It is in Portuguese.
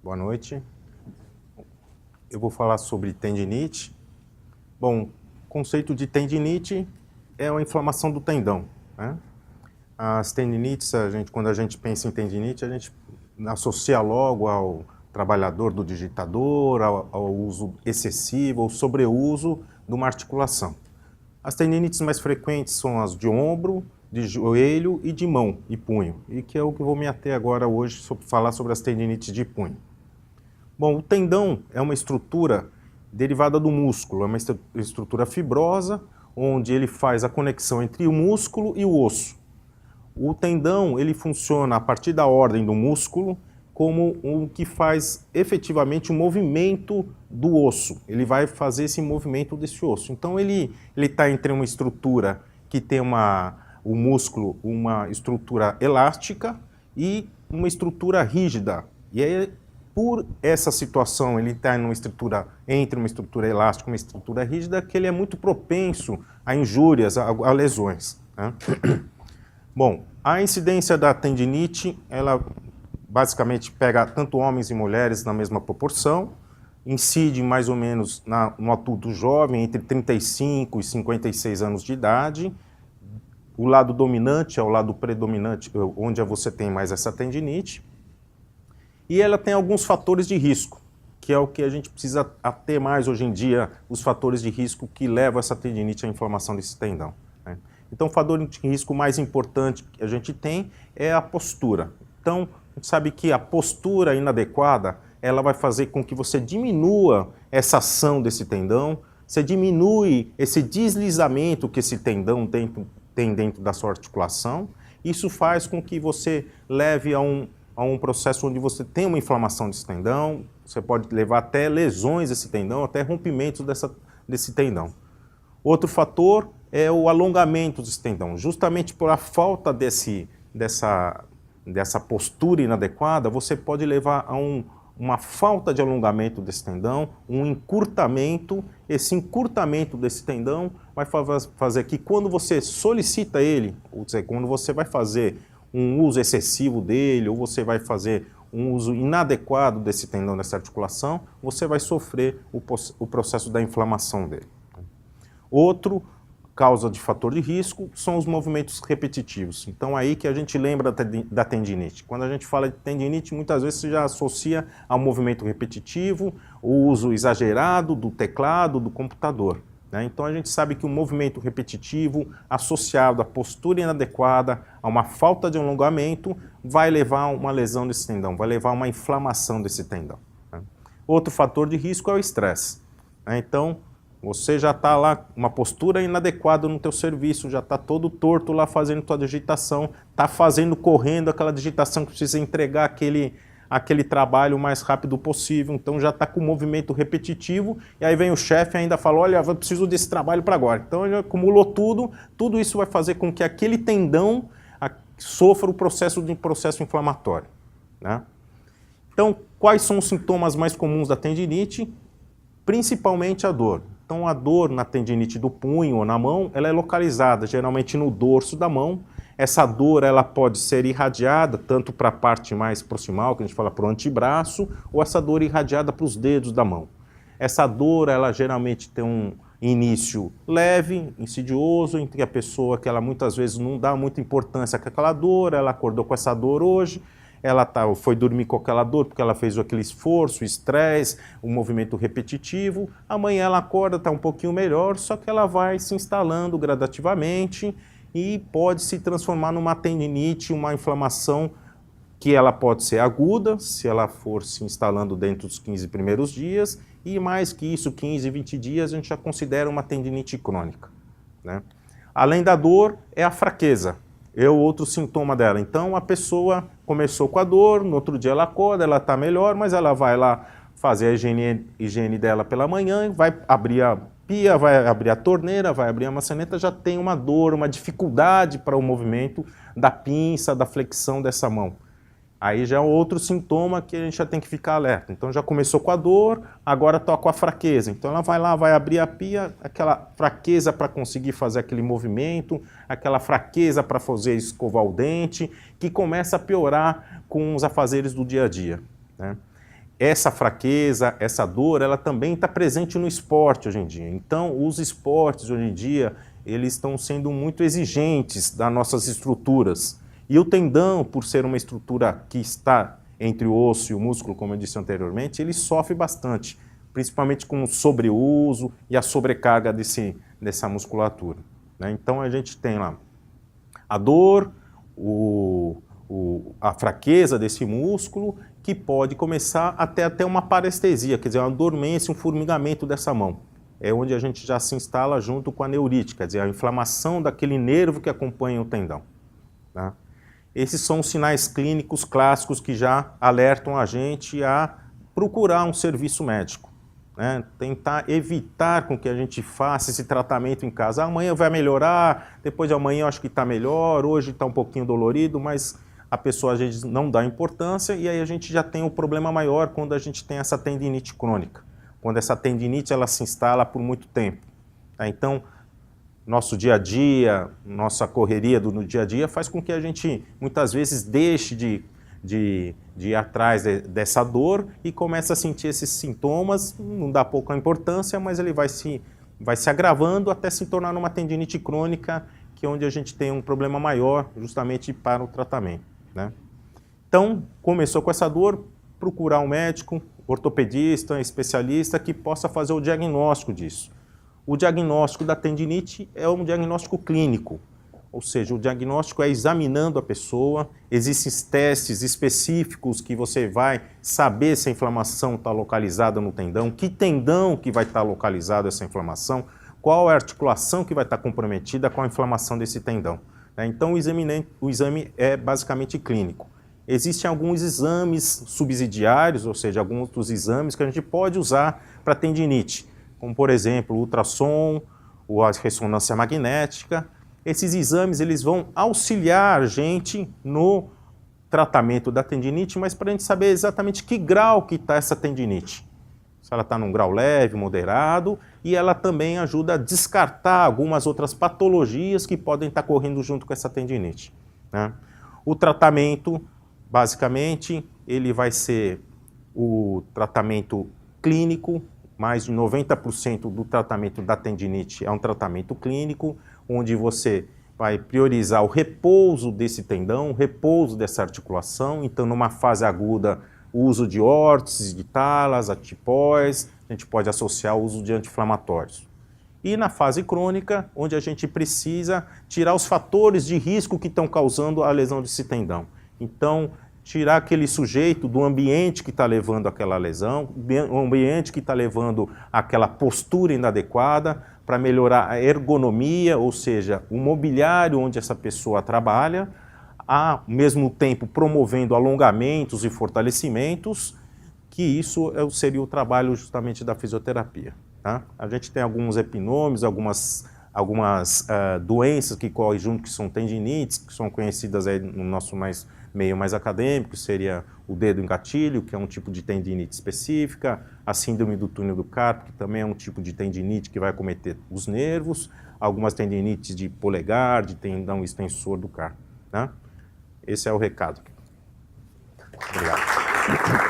Boa noite. Eu vou falar sobre tendinite. Bom, o conceito de tendinite é uma inflamação do tendão, né? As tendinites, quando a gente pensa em tendinite, a gente associa logo ao trabalhador do digitador, ao uso excessivo ou sobreuso de uma articulação. As tendinites mais frequentes são as de ombro, de joelho e de mão e punho, e que é o que eu vou me ater agora hoje, falar sobre as tendinites de punho. Bom, o tendão é uma estrutura derivada do músculo, é uma estrutura fibrosa, onde ele faz a conexão entre o músculo e o osso. O tendão, ele funciona a partir da ordem do músculo como o que faz efetivamente o movimento do osso. Ele vai fazer esse movimento desse osso. Então ele está entre uma estrutura que tem o músculo, uma estrutura elástica e uma estrutura rígida. E aí, por essa situação, ele está entre uma estrutura elástica e uma estrutura rígida, que ele é muito propenso a injúrias, a lesões, né? Bom, a incidência da tendinite, ela basicamente pega tanto homens e mulheres na mesma proporção, incide mais ou menos no adulto jovem, entre 35 e 56 anos de idade. O lado dominante é o lado predominante, onde você tem mais essa tendinite. E ela tem alguns fatores de risco, que é o que a gente precisa ter mais hoje em dia, os fatores de risco que levam essa tendinite à inflamação desse tendão, né? Então, o fator de risco mais importante que a gente tem é a postura. Então, a gente sabe que a postura inadequada, ela vai fazer com que você diminua essa ação desse tendão, você diminui esse deslizamento que esse tendão tem dentro da sua articulação. Isso faz com que você leve a um processo onde você tem uma inflamação desse tendão, você pode levar até lesões desse tendão, até rompimentos desse tendão. Outro fator é o alongamento desse tendão. Justamente por a falta dessa postura inadequada, você pode levar a uma falta de alongamento desse tendão, um encurtamento. Esse encurtamento desse tendão vai fazer que quando você solicita ele, ou seja, quando você vai fazer um uso excessivo dele, ou você vai fazer um uso inadequado desse tendão, dessa articulação, você vai sofrer o processo da inflamação dele. Outro causa de fator de risco são os movimentos repetitivos. Então aí que a gente lembra da tendinite. Quando a gente fala de tendinite, muitas vezes se já associa ao movimento repetitivo, o uso exagerado do teclado, do computador, né? Então a gente sabe que o movimento repetitivo associado à postura inadequada, a uma falta de alongamento, vai levar a uma lesão desse tendão, vai levar a uma inflamação desse tendão, né? Outro fator de risco é o estresse, né? Então, você já está lá, uma postura inadequada no teu serviço, já está todo torto lá fazendo tua digitação, está correndo aquela digitação que precisa entregar aquele trabalho o mais rápido possível, então já está com movimento repetitivo, e aí vem o chefe e ainda fala, olha, eu preciso desse trabalho para agora. Então ele acumulou tudo isso vai fazer com que aquele tendão sofra o processo inflamatório, né? Então, quais são os sintomas mais comuns da tendinite? Principalmente a dor. Então a dor na tendinite do punho ou na mão, ela é localizada geralmente no dorso da mão. Essa dor ela pode ser irradiada tanto para a parte mais proximal, que a gente fala para o antebraço, ou essa dor irradiada para os dedos da mão. Essa dor ela geralmente tem um início leve, insidioso, em que a pessoa que ela muitas vezes não dá muita importância com aquela dor, ela acordou com essa dor hoje, ela foi dormir com aquela dor porque ela fez aquele esforço, o estresse, o movimento repetitivo. Amanhã ela acorda, está um pouquinho melhor, só que ela vai se instalando gradativamente e pode se transformar numa tendinite, uma inflamação que ela pode ser aguda, se ela for se instalando dentro dos 15 primeiros dias, e mais que isso, 15, 20 dias, a gente já considera uma tendinite crônica, né? Além da dor, é a fraqueza. É o outro sintoma dela. Então a pessoa começou com a dor, no outro dia ela acorda, ela está melhor, mas ela vai lá fazer a higiene dela pela manhã, vai abrir a pia, vai abrir a torneira, vai abrir a maçaneta, já tem uma dor, uma dificuldade para o movimento da pinça, da flexão dessa mão. Aí já é outro sintoma que a gente já tem que ficar alerta. Então já começou com a dor, agora está com a fraqueza. Então ela vai lá, vai abrir a pia, aquela fraqueza para conseguir fazer aquele movimento, aquela fraqueza para fazer escovar o dente, que começa a piorar com os afazeres do dia a dia, né? Essa fraqueza, essa dor, ela também está presente no esporte hoje em dia. Então os esportes hoje em dia, eles estão sendo muito exigentes das nossas estruturas. E o tendão, por ser uma estrutura que está entre o osso e o músculo, como eu disse anteriormente, ele sofre bastante, principalmente com o sobreuso e a sobrecarga dessa musculatura, né? Então a gente tem lá a dor, a fraqueza desse músculo, que pode começar até uma parestesia, quer dizer, uma dormência, um formigamento dessa mão. É onde a gente já se instala junto com a neurite, quer dizer, a inflamação daquele nervo que acompanha o tendão, né? Esses são os sinais clínicos clássicos que já alertam a gente a procurar um serviço médico, né? Tentar evitar com que a gente faça esse tratamento em casa. Amanhã vai melhorar, depois de amanhã eu acho que está melhor, hoje está um pouquinho dolorido, mas a pessoa às vezes não dá importância e aí a gente já tem um problema maior quando a gente tem essa tendinite crônica, quando essa tendinite ela se instala por muito tempo, tá? Então, nosso dia a dia, nossa correria no dia a dia faz com que a gente muitas vezes deixe de ir atrás dessa dor e comece a sentir esses sintomas, não dá pouca importância, mas ele vai se agravando até se tornar uma tendinite crônica, que é onde a gente tem um problema maior justamente para o tratamento, né? Então, começou com essa dor, procurar um médico, ortopedista, especialista que possa fazer o diagnóstico disso. O diagnóstico da tendinite é um diagnóstico clínico, ou seja, o diagnóstico é examinando a pessoa, existem testes específicos que você vai saber se a inflamação está localizada no tendão, que tendão que vai estar localizado essa inflamação, qual é a articulação que vai estar comprometida com a inflamação desse tendão, né? Então o exame é basicamente clínico. Existem alguns exames subsidiários, ou seja, alguns outros exames que a gente pode usar para tendinite, como por exemplo o ultrassom ou a ressonância magnética. Esses exames eles vão auxiliar a gente no tratamento da tendinite, mas para a gente saber exatamente que grau que está essa tendinite. Se ela está num grau leve, moderado, e ela também ajuda a descartar algumas outras patologias que podem estar correndo junto com essa tendinite, né? O tratamento, basicamente, ele vai ser o tratamento clínico. Mais de 90% do tratamento da tendinite é um tratamento clínico, onde você vai priorizar o repouso desse tendão, o repouso dessa articulação. Então, numa fase aguda, o uso de órteses, de talas, atipós, a gente pode associar o uso de anti-inflamatórios. E na fase crônica, onde a gente precisa tirar os fatores de risco que estão causando a lesão desse tendão. Então, tirar aquele sujeito do ambiente que está levando aquela lesão, o ambiente que está levando aquela postura inadequada, para melhorar a ergonomia, ou seja, o mobiliário onde essa pessoa trabalha, ao mesmo tempo promovendo alongamentos e fortalecimentos, que isso seria o trabalho justamente da fisioterapia, tá? A gente tem alguns epinômios, algumas doenças que correm junto, que são tendinites, que são conhecidas aí no nosso meio mais acadêmico, seria o dedo em gatilho, que é um tipo de tendinite específica, a síndrome do túnel do carpo, que também é um tipo de tendinite que vai acometer os nervos, algumas tendinites de polegar, de tendão extensor do carpo, né? Esse é o recado. Obrigado.